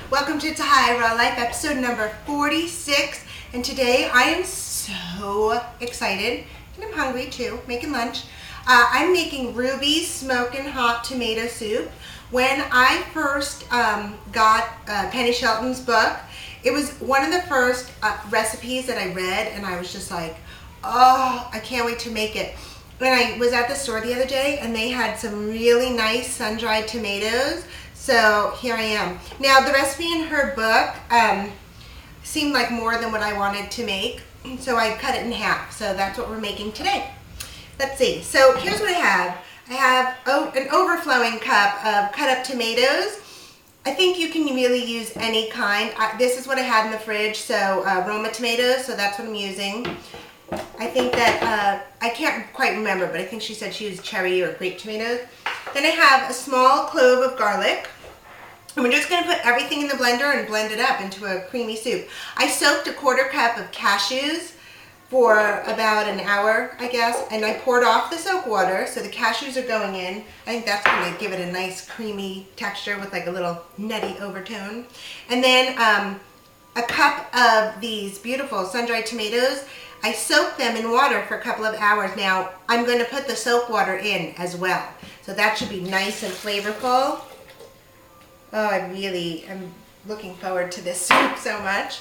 Welcome to It's a High Raw Life, episode number 46. And today I am so excited, and I'm hungry too, making lunch. I'm making Ruby's Smokin' Hot Tomato Soup. When I first got Penny Shelton's book, it was one of the first recipes that I read, and I was just like, oh, I can't wait to make it. When I was at the store the other day, and they had some really nice sun-dried tomatoes, so here I am. Now, the recipe in her book seemed like more than what I wanted to make, so I cut it in half. So that's what we're making today. Let's see. So here's what I have. I have an overflowing cup of cut up tomatoes. I think you can really use any kind. This is what I had in the fridge, so Roma tomatoes, so that's what I'm using. I think that, I can't quite remember, but I think she said she used cherry or grape tomatoes. Then I have a small clove of garlic. And we're just going to put everything in the blender and blend it up into a creamy soup. I soaked a quarter cup of cashews for about an hour, I guess, and I poured off the soak water, so the cashews are going in. I think that's going to give it a nice creamy texture with like a little nutty overtone. And then a cup of these beautiful sun-dried tomatoes. I soaked them in water for a couple of hours. Now, I'm going to put the soap water in as well. So that should be nice and flavorful. Oh, I really am looking forward to this soup so much.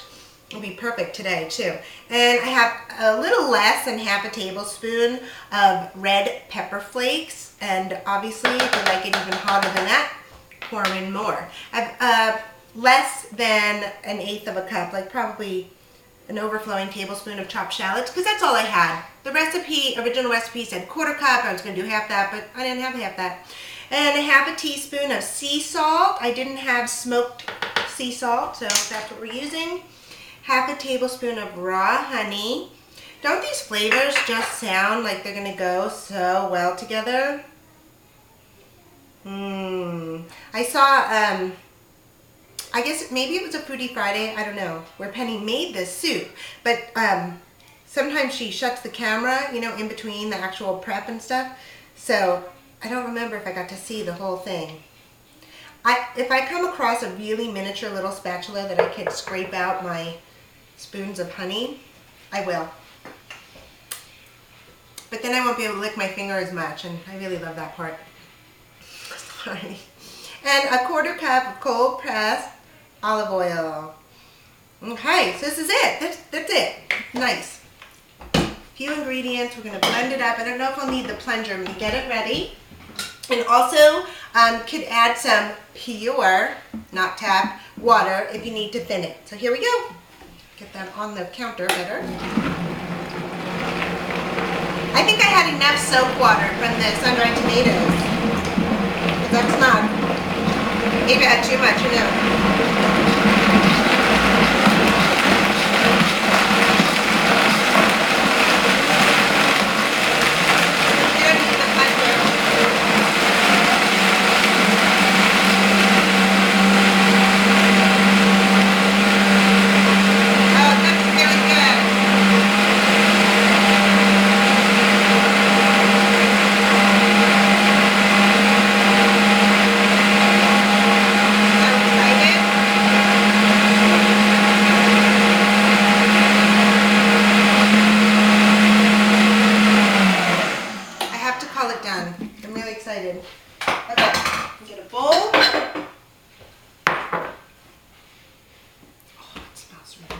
It'll be perfect today, too. And I have a little less than half a tablespoon of red pepper flakes. And obviously, if you like it even hotter than that, pour in more. I've less than an eighth of a cup, like probably an overflowing tablespoon of chopped shallots, because that's all I had. The original recipe said quarter cup. I was going to do half that, but I didn't have half that. And a half a teaspoon of sea salt. I didn't have smoked sea salt, so that's what we're using. Half a tablespoon of raw honey. Don't these flavors just sound like they're going to go so well together? I saw, I guess maybe it was a Foodie Friday, I don't know, where Penny made this soup. But sometimes she shuts the camera, you know, in between the actual prep and stuff. So I don't remember if I got to see the whole thing. If I come across a really miniature little spatula that I could scrape out my spoons of honey, I will. But then I won't be able to lick my finger as much, and I really love that part. Sorry. And a quarter cup of cold pressed olive oil. Okay, so this is it. That's it. Nice. Few ingredients. We're going to blend it up. I don't know if I'll need the plunger when we get it ready. And also could add some pure, not tap, water if you need to thin it. So here we go. Get that on the counter better. I think I had enough soap water from the sun-dried tomatoes. But that's not. Maybe I had too much, you know.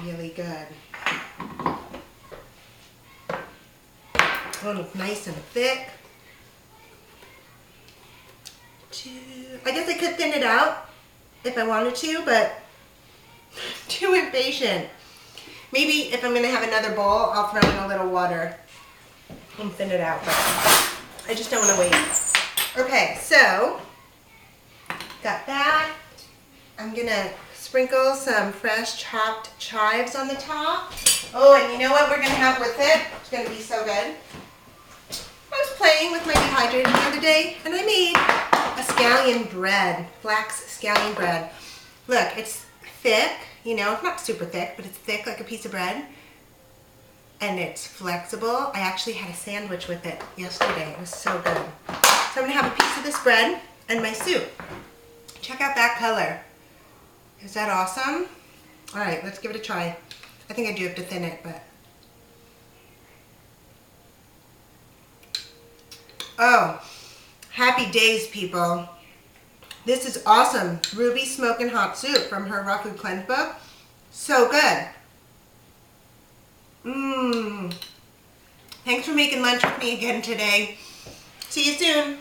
Really good. Oh, nice and thick. I guess I could thin it out if I wanted to, but too impatient. Maybe if I'm going to have another bowl, I'll throw in a little water and thin it out, but I just don't want to wait. Okay, so got that. I'm going to sprinkle some fresh chopped chives on the top. Oh, and you know what we're going to have with it? It's going to be so good. I was playing with my dehydrator the other day, and I made a scallion bread, flax scallion bread. Look, it's thick, you know, it's not super thick, but it's thick like a piece of bread. And it's flexible. I actually had a sandwich with it yesterday. It was so good. So I'm going to have a piece of this bread and my soup. Check out that color. Is that awesome? All right, let's give it a try. I think I do have to thin it, but. Oh, happy days, people. This is awesome. Ruby Smokin' Hot Soup from her Raw Food Cleanse book. So good. Mmm. Thanks for making lunch with me again today. See you soon.